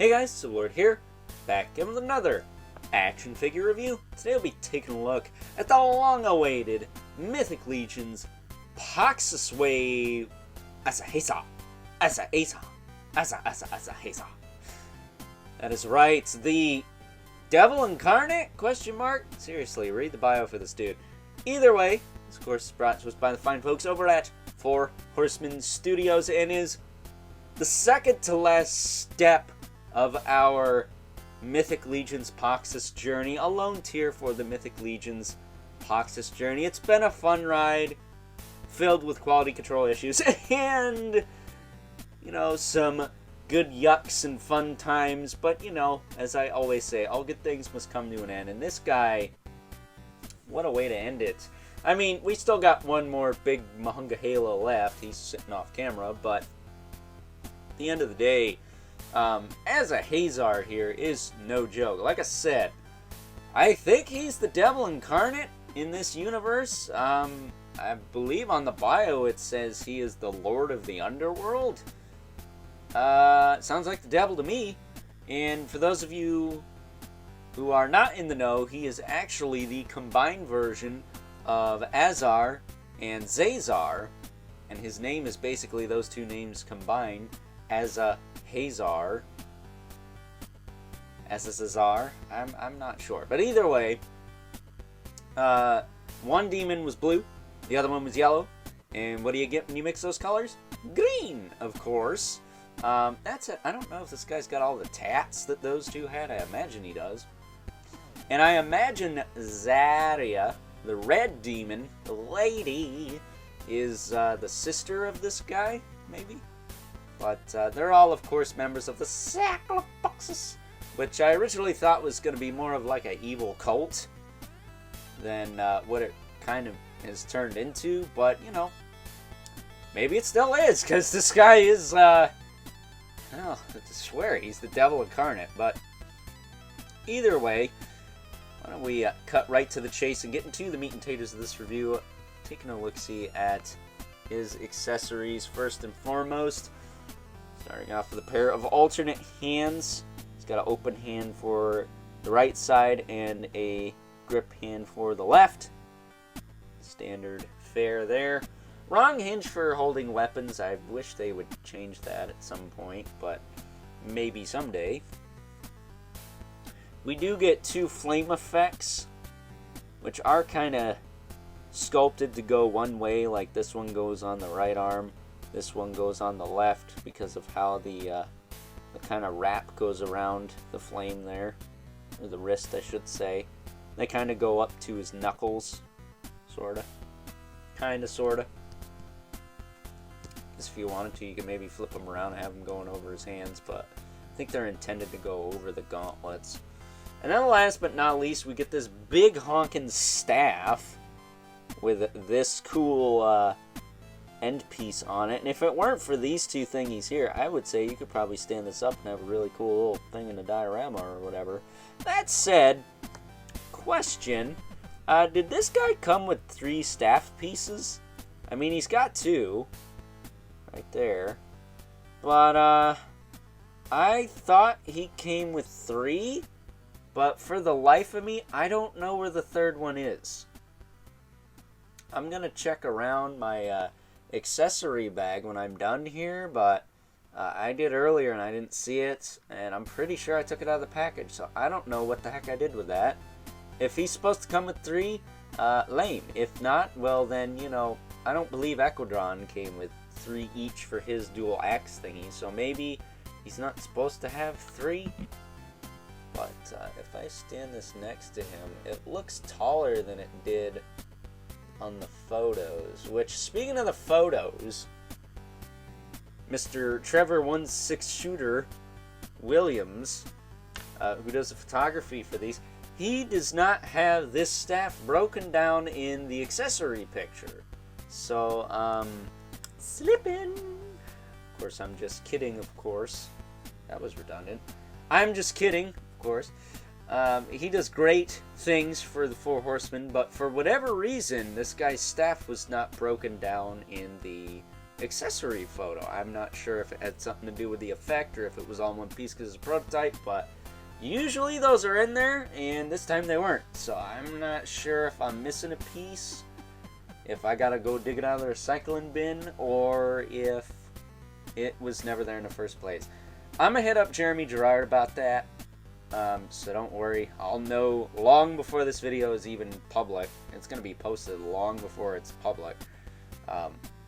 Hey guys, Lord here, back in with another action figure review. Today we'll be taking a look at the long-awaited Mythic Legion's Poxxus wave Azahazzar. Azahazzar. That is right, the Devil Incarnate? ? Seriously, read the bio for this dude. Either way, this of course is brought to us by the fine folks over at Horsemen Studios and is the second to last step of our Mythic Legion's Poxxus journey, a lone tier for the Mythic Legion's Poxxus journey. It's been a fun ride, filled with quality control issues, and, you know, some good yucks and fun times, but, you know, as I always say, all good things must come to an end, and this guy, what a way to end it. I mean, we still got one more big Mahunga Halo left. He's sitting off camera, but at the end of the day, Azahazzar here is no joke. Like I said, I think he's the Devil Incarnate in this universe. I believe on the bio it says he is the Lord of the Underworld. Sounds like the devil to me. And for those of you who are not in the know, he is actually the combined version of Azar and Zazar, and his name is basically those two names combined, Azahazzar. I'm not sure, but either way, one demon was blue, the other one was yellow, and what do you get when you mix those colors? Green, of course. That's it. I don't know if this guy's got all the tats that those two had. I imagine he does. And I imagine Zarya, the red demon, the lady, is the sister of this guy, maybe? But they're all, of course, members of the Poxxus, which I originally thought was going to be more of like an evil cult than what it kind of has turned into. But, you know, maybe it still is, because this guy is, well, I swear, he's the Devil Incarnate. But either way, why don't we cut right to the chase and get into the meat and taters of this review, taking a look-see at his accessories first and foremost. Starting off with a pair of alternate hands. He's got an open hand for the right side and a grip hand for the left. Standard fare there. Wrong hinge for holding weapons. I wish they would change that at some point, but maybe someday. We do get two flame effects, which are kind of sculpted to go one way, like this one goes on the right arm, this one goes on the left, because of how the kind of wrap goes around the flame there, or the wrist I should say. They kind of go up to his knuckles, sorta, kinda, sorta. If you wanted to, you could maybe flip them around and have them going over his hands, but I think they're intended to go over the gauntlets. And then last but not least, we get this big honkin' staff with this cool end piece on it. And if it weren't for these two thingies here, I would say you could probably stand this up and have a really cool little thing in a diorama or whatever. That said, question, did this guy come with 3 staff pieces? I mean, he's got 2 right there, but I thought he came with 3, but for the life of me, I don't know where the third one is. I'm gonna check around my accessory bag when I'm done here, but I did earlier and I didn't see it, and I'm pretty sure I took it out of the package, so I don't know what the heck I did with that. If he's supposed to come with 3, lame. If not, well then, you know, I don't believe Equidron came with 3 each for his dual axe thingy, so maybe he's not supposed to have 3. But if I stand this next to him, it looks taller than it did on the photos. Which, speaking of the photos, Mr. Trevor 16 Shooter Williams, who does the photography for these, he does not have this staff broken down in the accessory picture. So, slipping. Of course, I'm just kidding, of course. That was redundant. I'm just kidding, of course. He does great things for the 4 Horsemen, but for whatever reason, this guy's staff was not broken down in the accessory photo. I'm not sure if it had something to do with the effect or if it was all in one piece because it's a prototype, but usually those are in there, and this time they weren't. So I'm not sure if I'm missing a piece, if I gotta go dig it out of the recycling bin, or if it was never there in the first place. I'm gonna hit up Jeremy Gerard about that, so don't worry. I'll know long before this video is even public. It's gonna be posted long before it's public,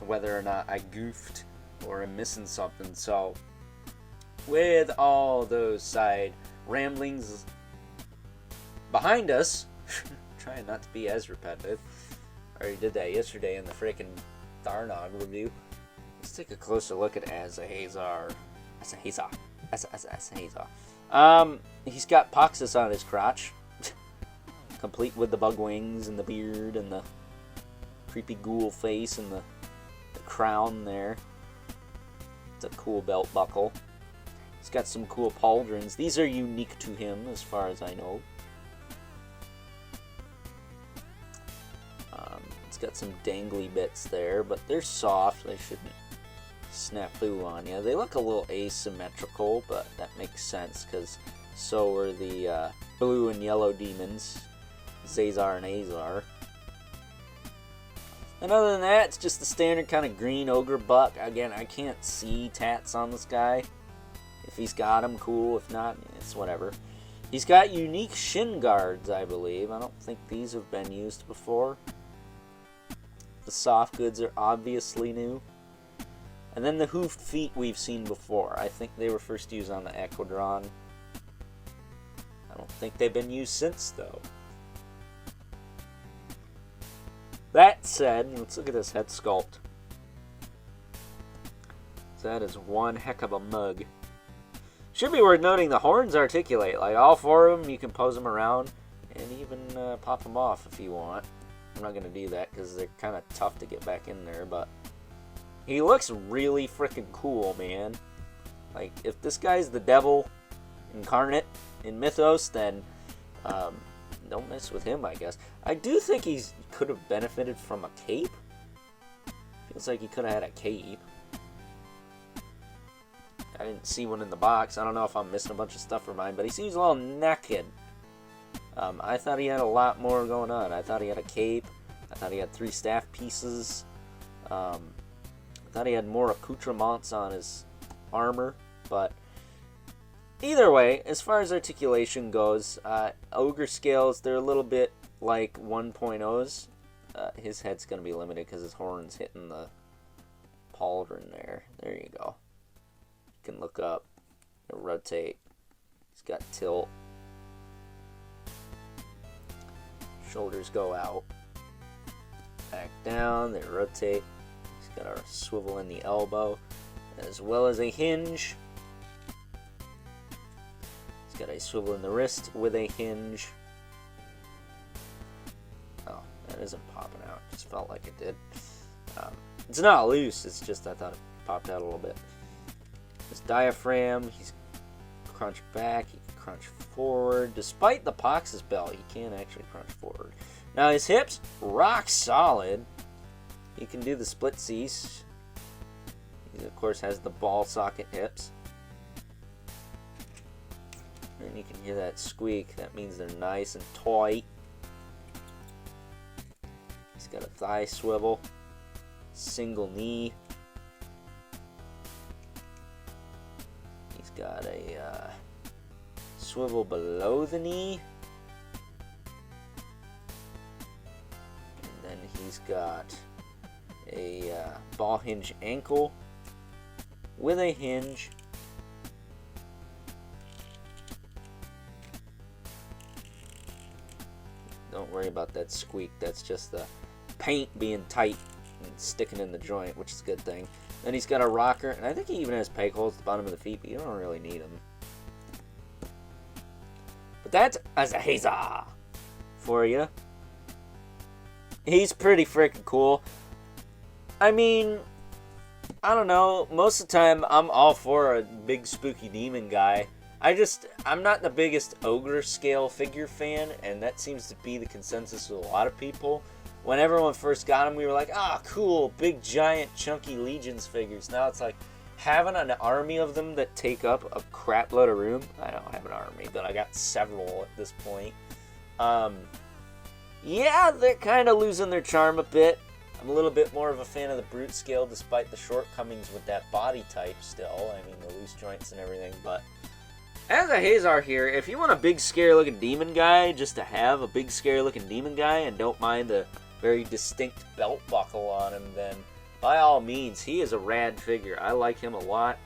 whether or not I goofed or am missing something. So with all those side ramblings behind us, trying not to be as repetitive. I already did that yesterday in the freaking Tharnog review. Let's take a closer look at Azahazzar. Azahazzar. He's got Poxxus on his crotch, complete with the bug wings and the beard and the creepy ghoul face and the crown there. It's a cool belt buckle. He's got some cool pauldrons. These are unique to him as far as I know. It's got some dangly bits there, but they're soft. They shouldn't snafu on you. They look a little asymmetrical, but that makes sense because so are the blue and yellow demons, Azahazzar and Azar. And other than that, it's just the standard kind of green ogre buck. Again, I can't see tats on this guy. If he's got them, cool. If not, it's whatever. He's got unique shin guards, I believe. I don't think these have been used before. The soft goods are obviously new. And then the hoofed feet we've seen before. I think they were first used on the Aquadron. I don't think they've been used since, though. That said, let's look at this head sculpt. That is one heck of a mug. Should be worth noting the horns articulate. Like all four of them, you can pose them around and even pop them off if you want. I'm not going to do that because they're kind of tough to get back in there, but he looks really freaking cool, man. Like, if this guy's the devil incarnate in Mythos, then don't mess with him, I guess. I do think he could have benefited from a cape. Feels like he could have had a cape. I didn't see one in the box. I don't know if I'm missing a bunch of stuff for mine, but he seems a little naked. I thought he had a lot more going on. I thought he had a cape. I thought he had 3 staff pieces. I thought he had more accoutrements on his armor, but either way, as far as articulation goes, ogre scales, they're a little bit like 1.0's. His head's going to be limited because his horn's hitting the pauldron there. There you go. You can look up and rotate. He's got tilt. Shoulders go out. Back down, they rotate. He's got a swivel in the elbow, as well as a hinge. He's got a swivel in the wrist with a hinge. Oh, that isn't popping out. Just felt like it did. It's not loose, it's just I thought it popped out a little bit. His diaphragm, he's crunch back, he can crunch forward. Despite the Poxxus belt, he can actually crunch forward. Now his hips, rock solid. He can do the split C's. He of course has the ball socket hips. And you can hear that squeak. That means they're nice and tight. He's got a thigh swivel, single knee. He's got a swivel below the knee. And then he's got a ball hinge ankle with a hinge. Don't worry about that squeak. That's just the paint being tight and sticking in the joint, which is a good thing. Then he's got a rocker, and I think he even has peg holes at the bottom of the feet, but you don't really need them. But that's Azahazzar for you. He's pretty freaking cool. I mean, I don't know. Most of the time, I'm all for a big spooky demon guy. I'm not the biggest ogre scale figure fan, and that seems to be the consensus with a lot of people. when everyone first got them, we were like, ah, cool, big, giant, chunky Legions figures. Now it's like having an army of them that take up a crap load of room. I don't have an army, but I got several at this point. Yeah, they're kind of losing their charm a bit. I'm a little bit more of a fan of the brute scale, despite the shortcomings with that body type still. I mean, the loose joints and everything, but Azahazzar here, if you want a big, scary-looking demon guy, just to have a big, scary-looking demon guy and don't mind the very distinct belt buckle on him, then by all means, he is a rad figure. I like him a lot,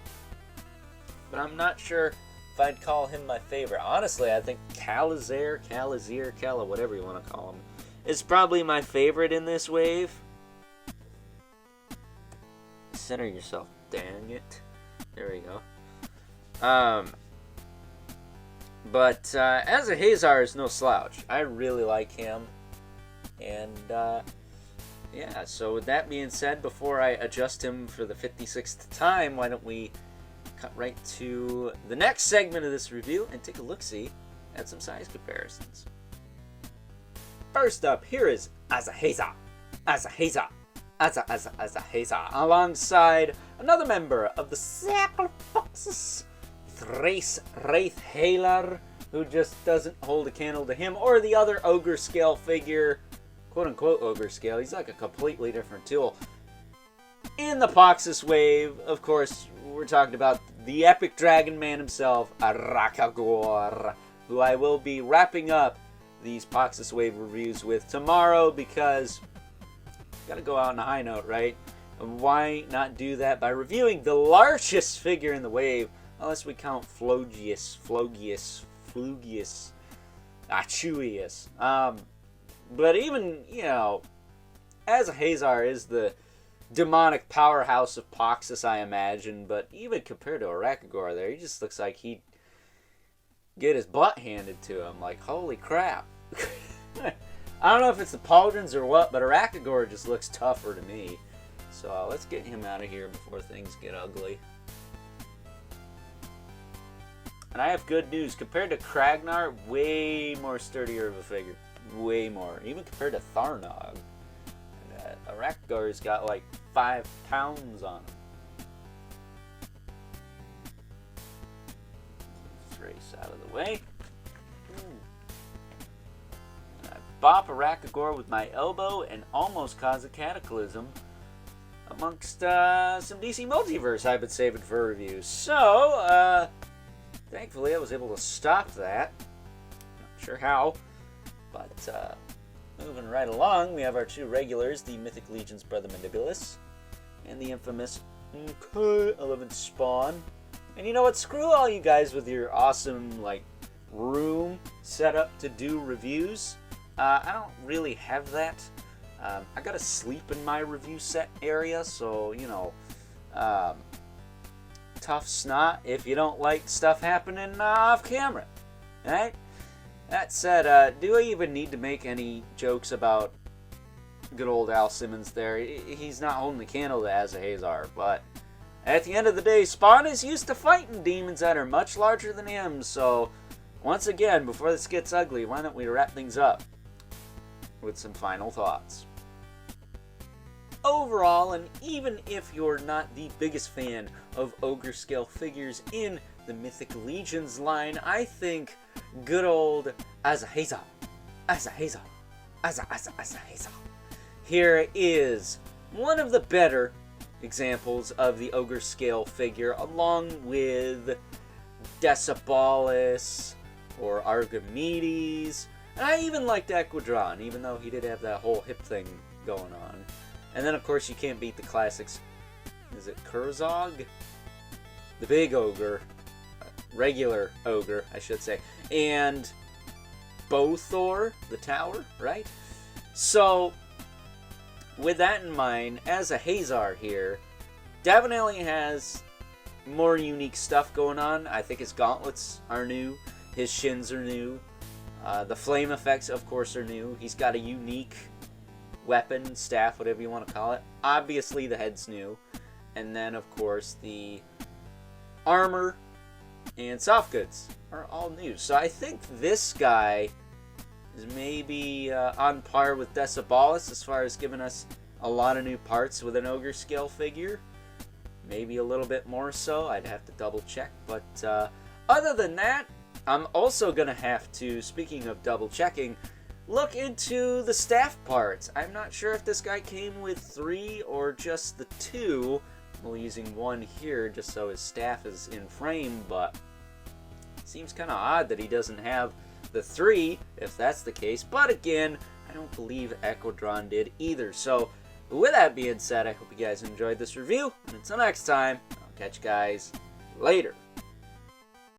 but I'm not sure if I'd call him my favorite. Honestly, I think Calazar, whatever you want to call him, is probably my favorite in this wave. Center yourself, dang it. There we go. But Azahazzar is no slouch. I really like him. And, yeah, so with that being said, before I adjust him for the 56th time, why don't we cut right to the next segment of this review and take a look-see at some size comparisons. First up, here is Azahazzar. Azahazzar, alongside another member of the Circle of Poxxus, Thrace Wraithhaler, who just doesn't hold a candle to him, or the other ogre scale figure, quote-unquote ogre scale. He's like a completely different tool. In the Poxxus wave, of course, we're talking about the epic dragon man himself, Azahazzar, who I will be wrapping up these Poxxus wave reviews with tomorrow, because gotta go out on a high note, right? And why not do that by reviewing the largest figure in the wave, unless we count Flogius, Chewius. But even, you know, Azahazzar is the demonic powerhouse of Poxxus, I imagine, but even compared to Azahazzar there, he just looks like he'd get his butt handed to him. Like, holy crap. I don't know if it's the pauldrons or what, but Azahazzar just looks tougher to me. So let's get him out of here before things get ugly. And I have good news. Compared to Kragnar, way more sturdier of a figure. Way more. Even compared to Tharnog. Azahazzar's got like 5 pounds on him. Let's race out of the way. And I bop Azahazzar with my elbow and almost cause a cataclysm amongst some DC Multiverse I've been saving for reviews. So, thankfully I was able to stop that. Not sure how, but moving right along, we have our 2 regulars, the Mythic Legion's Brother Mandibulus, and the infamous 11th Spawn. And you know what? Screw all you guys with your awesome, like, room set up to do reviews. I don't really have that. I gotta sleep in my review set area, so, you know, tough snot if you don't like stuff happening off camera, right? That said, do I even need to make any jokes about good old Al Simmons there? He's not holding the candle to Azahazzar, but at the end of the day, Spawn is used to fighting demons that are much larger than him, so once again, before this gets ugly, why don't we wrap things up with some final thoughts. Overall, and even if you're not the biggest fan of ogre scale figures in the Mythic Legions line, I think good old Azahazzar here is one of the better examples of the ogre scale figure, along with Decebalus or Archimedes, and I even liked Aquadron, even though he did have that whole hip thing going on. And then, of course, you can't beat the classics. Is it Kurzog? The big ogre. Regular ogre, I should say. And Bothor, the tower, right? So, with that in mind, Azahazzar here definitely has more unique stuff going on. I think his gauntlets are new. His shins are new. The flame effects, of course, are new. He's got a unique weapon, staff, whatever you want to call it. Obviously, the head's new. And then, of course, the armor and soft goods are all new. So I think this guy is maybe on par with Decibalus as far as giving us a lot of new parts with an Ogre scale figure. Maybe a little bit more so. I'd have to double check. But other than that, I'm also going to have to, speaking of double checking, look into the staff parts. I'm not sure if this guy came with 3 or just the 2. I'm only using 1 here just so his staff is in frame, but it seems kind of odd that he doesn't have the 3, if that's the case. But again, I don't believe Equidron did either. So with that being said, I hope you guys enjoyed this review. And until next time, I'll catch you guys later.